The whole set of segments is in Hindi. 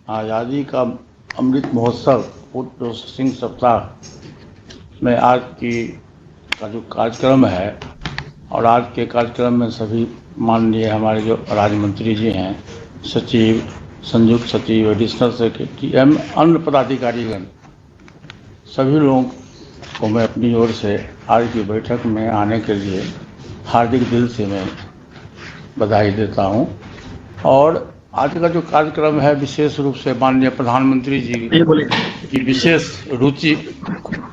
आज़ादी का अमृत महोत्सव फूड प्रोसेसिंग सप्ताह में आज का जो कार्यक्रम है, और आज के कार्यक्रम में सभी माननीय हमारे जो राज्य मंत्री जी हैं, सचिव, संयुक्त सचिव, एडिशनल सेक्रेटरी एवं अन्य पदाधिकारीगण, सभी लोगों को मैं अपनी ओर से आज की बैठक में आने के लिए हार्दिक दिल से मैं बधाई देता हूं। और आज का जो कार्यक्रम है, विशेष रूप से माननीय प्रधानमंत्री जी की विशेष रुचि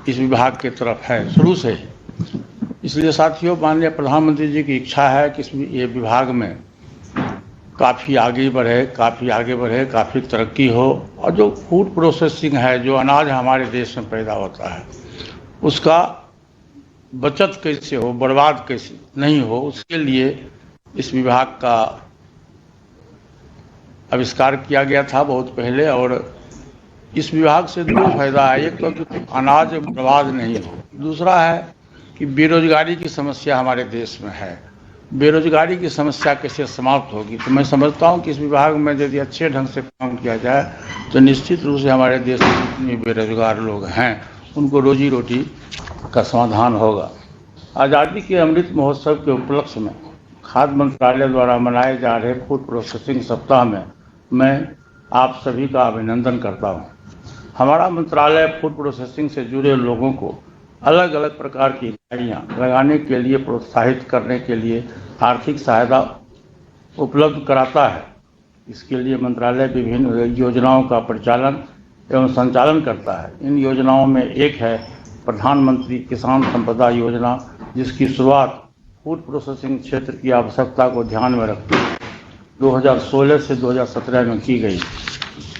इस विभाग की तरफ है शुरू से। इसलिए साथियों, माननीय प्रधानमंत्री जी की इच्छा है कि ये विभाग में काफ़ी आगे बढ़े, काफ़ी तरक्की हो, और जो फूड प्रोसेसिंग है, जो अनाज हमारे देश में पैदा होता है, उसका बचत कैसे हो, बर्बाद कैसे नहीं हो, उसके लिए इस विभाग का आविष्कार किया गया था बहुत पहले। और इस विभाग से दो फायदा है, एक तो कि अनाज बर्बाद नहीं हो, दूसरा है कि बेरोजगारी की समस्या हमारे देश में है। बेरोजगारी की समस्या कैसे समाप्त होगी, तो मैं समझता हूँ कि इस विभाग में यदि अच्छे ढंग से काम किया जाए तो निश्चित रूप से हमारे देश में जितने बेरोजगार लोग हैं उनको रोजी रोटी का समाधान होगा। आज़ादी के अमृत महोत्सव के उपलक्ष्य में खाद्य मंत्रालय द्वारा मनाए जा रहे फूड प्रोसेसिंग सप्ताह में मैं आप सभी का अभिनंदन करता हूं। हमारा मंत्रालय फूड प्रोसेसिंग से जुड़े लोगों को अलग अलग प्रकार की इकाइयाँ लगाने के लिए प्रोत्साहित करने के लिए आर्थिक सहायता उपलब्ध कराता है। इसके लिए मंत्रालय विभिन्न योजनाओं का परिचालन एवं संचालन करता है। इन योजनाओं में एक है प्रधानमंत्री किसान संपदा योजना, जिसकी शुरुआत फूड प्रोसेसिंग क्षेत्र की आवश्यकता को ध्यान में रखते हुए 2016 से 2017 में की गई।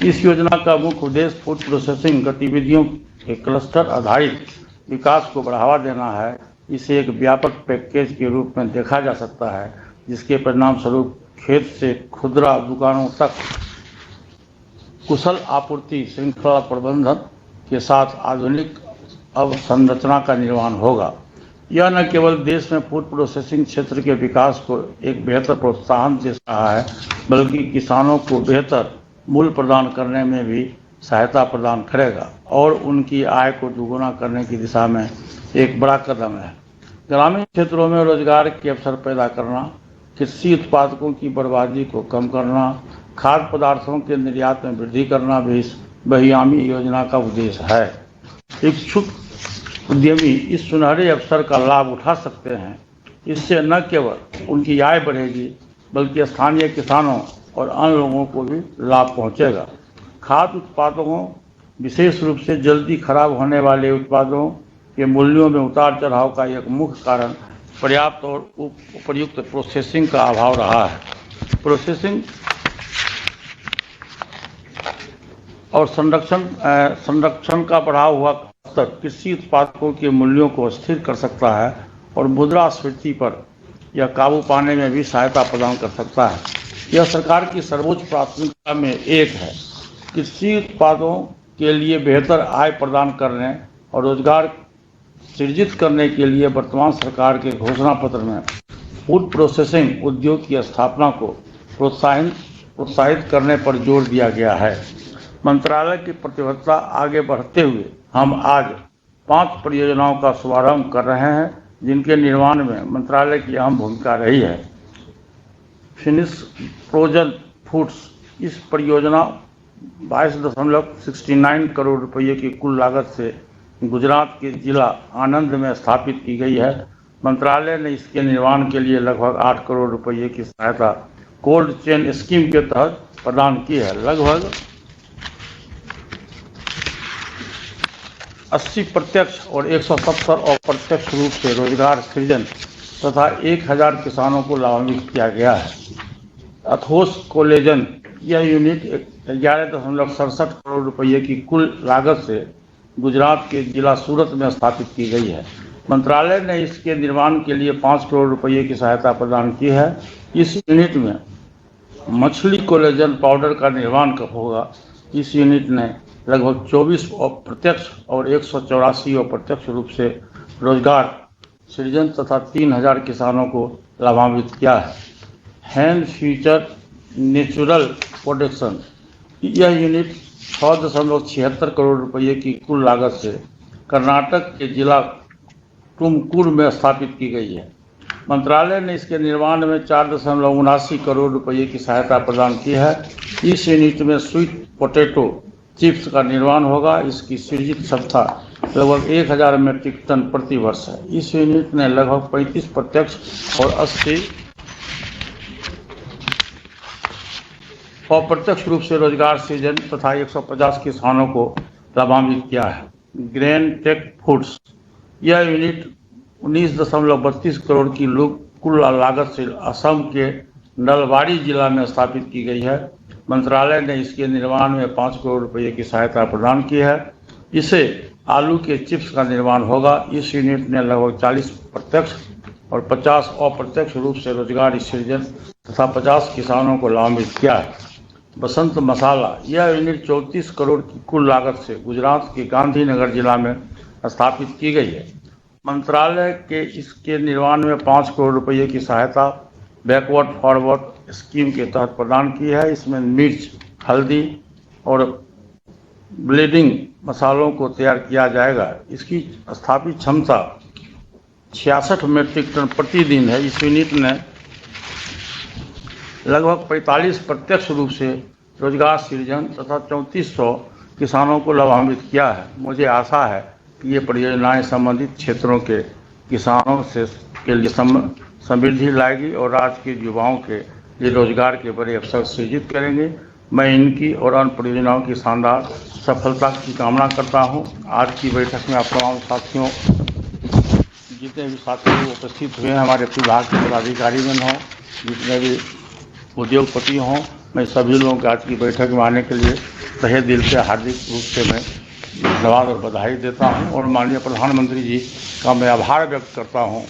इस योजना का मुख्य उद्देश्य फूड प्रोसेसिंग गतिविधियों के क्लस्टर आधारित विकास को बढ़ावा देना है। इसे एक व्यापक पैकेज के रूप में देखा जा सकता है, जिसके परिणाम स्वरूप खेत से खुदरा दुकानों तक कुशल आपूर्ति श्रृंखला प्रबंधन के साथ आधुनिक अवसंरचना का निर्माण होगा। यह न केवल देश में फूड प्रोसेसिंग क्षेत्र के विकास को एक बेहतर प्रोत्साहन दे रहा है, बल्कि किसानों को बेहतर मूल्य प्रदान करने में भी सहायता प्रदान करेगा और उनकी आय को दुगुना करने की दिशा में एक बड़ा कदम है। ग्रामीण क्षेत्रों में रोजगार के अवसर पैदा करना, कृषि उत्पादकों की बर्बादी को कम करना, खाद्य पदार्थों के निर्यात में वृद्धि करना भी इस बहुआयामी योजना का उद्देश्य है। इच्छुक उद्यमी इस सुनहरे अवसर का लाभ उठा सकते हैं। इससे न केवल उनकी आय बढ़ेगी, बल्कि स्थानीय किसानों और अन्य लोगों को भी लाभ पहुंचेगा। खाद्य उत्पादों, विशेष रूप से जल्दी खराब होने वाले उत्पादों के मूल्यों में उतार चढ़ाव का एक मुख्य कारण पर्याप्त और उपयुक्त प्रोसेसिंग का अभाव रहा है। प्रोसेसिंग और संरक्षण का बढ़ा हुआ स्तर कृषि उत्पादों के मूल्यों को स्थिर कर सकता है और मुद्रास्फीति पर यह काबू पाने में भी सहायता प्रदान कर सकता है। यह सरकार की सर्वोच्च प्राथमिकता में एक है। कृषि उत्पादों के लिए बेहतर आय प्रदान करने और रोजगार सृजित करने के लिए वर्तमान सरकार के घोषणा पत्र में फूड प्रोसेसिंग उद्योग की स्थापना को प्रोत्साहित करने पर जोर दिया गया है। मंत्रालय की प्रतिबद्धता आगे बढ़ते हुए हम आज 5 परियोजनाओं का शुभारंभ कर रहे हैं, जिनके निर्माण में मंत्रालय की अहम भूमिका रही है। फिनिश फ्रोजन फूड्स, इस परियोजना 22.69 करोड़ रुपये की कुल लागत से गुजरात के जिला आनंद में स्थापित की गई है। मंत्रालय ने इसके निर्माण के लिए लगभग 8 करोड़ रुपये की सहायता कोल्ड चेन स्कीम के तहत प्रदान की है। लगभग 80 प्रत्यक्ष और 170 अप्रत्यक्ष रूप से रोजगार सृजन तथा 1000 किसानों को लाभान्वित किया गया है। अथोस कोलेजन, यह यूनिट 11.67 करोड़ रुपये की कुल लागत से गुजरात के जिला सूरत में स्थापित की गई है। मंत्रालय ने इसके निर्माण के लिए 5 करोड़ रुपये की सहायता प्रदान की है। इस यूनिट में मछली कोलेजन पाउडर का निर्माण होगा। इस यूनिट ने लगभग 24 अप्रत्यक्ष और 184 अप्रत्यक्ष रूप से रोजगार सृजन तथा 3000 किसानों को लाभान्वित किया है। Hand future natural production. यह यूनिट 6.76 करोड़ रुपये की कुल लागत से कर्नाटक के जिला तुमकुर में स्थापित की गई है। मंत्रालय ने इसके निर्माण में 4.79 करोड़ रुपये की सहायता प्रदान की है। इस यूनिट में स्वीट पोटैटो चिप्स का निर्माण होगा। इसकी सृजित क्षमता लगभग 1000 मीट्रिक टन प्रति वर्ष है। इस यूनिट ने लगभग 35 प्रत्यक्ष और 80 अप्रत्यक्ष रूप से रोजगार सृजन तथा 150 किसानों को लाभान्वित किया है। ग्रेन टेक फूड्स, यह यूनिट 19.32 करोड़ की कुल लागत से असम के नलबाड़ी जिला में स्थापित की गई है। मंत्रालय ने इसके निर्माण में 5 करोड़ रुपये की सहायता प्रदान की है। इसे आलू के चिप्स का निर्माण होगा। इस यूनिट ने लगभग 40 प्रत्यक्ष और 50 अप्रत्यक्ष रूप से रोजगार सृजन तथा 50 किसानों को लाभान्वित किया है। बसंत मसाला, यह यूनिट 34 करोड़ की कुल लागत से गुजरात के गांधीनगर जिला में स्थापित की गई है। मंत्रालय के इसके निर्माण में 5 करोड़ रुपये की सहायता बैकवर्ड फॉरवर्ड स्कीम के तहत प्रदान की है। इसमें मिर्च, हल्दी और ब्लीडिंग मसालों को तैयार किया जाएगा। इसकी स्थापित क्षमता 66 मीट्रिक टन प्रतिदिन है। इस यूनिट ने लगभग 45 प्रत्यक्ष रूप से रोजगार सृजन तथा 3400 किसानों को लाभान्वित किया है। मुझे आशा है कि ये परियोजनाएं संबंधित क्षेत्रों के किसानों के लिए समृद्धि लाएगी और राज्य के युवाओं के लिए रोजगार के बड़े अवसर सृजित करेंगे। मैं इनकी और अन्य परियोजनाओं की शानदार सफलता की कामना करता हूं। आज की बैठक में आप तमाम साथियों, जितने भी साथी उपस्थित हुए हैं, हमारे विभाग के पदाधिकारी में हों, जितने भी उद्योगपति हों, मैं सभी लोगों को आज की बैठक में आने के लिए तहे दिल से हार्दिक रूप से मैं धन्यवाद और बधाई देता हूं और माननीय प्रधानमंत्री जी का मैं आभार व्यक्त करता हूं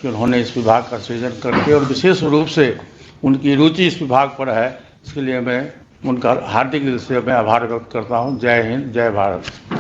कि उन्होंने इस विभाग का सृजन करके और विशेष रूप से उनकी रुचि इस विभाग पर है। इसके लिए मैं उनका हार्दिक दिल से मैं आभार व्यक्त करता हूं। जय हिंद, जय भारत।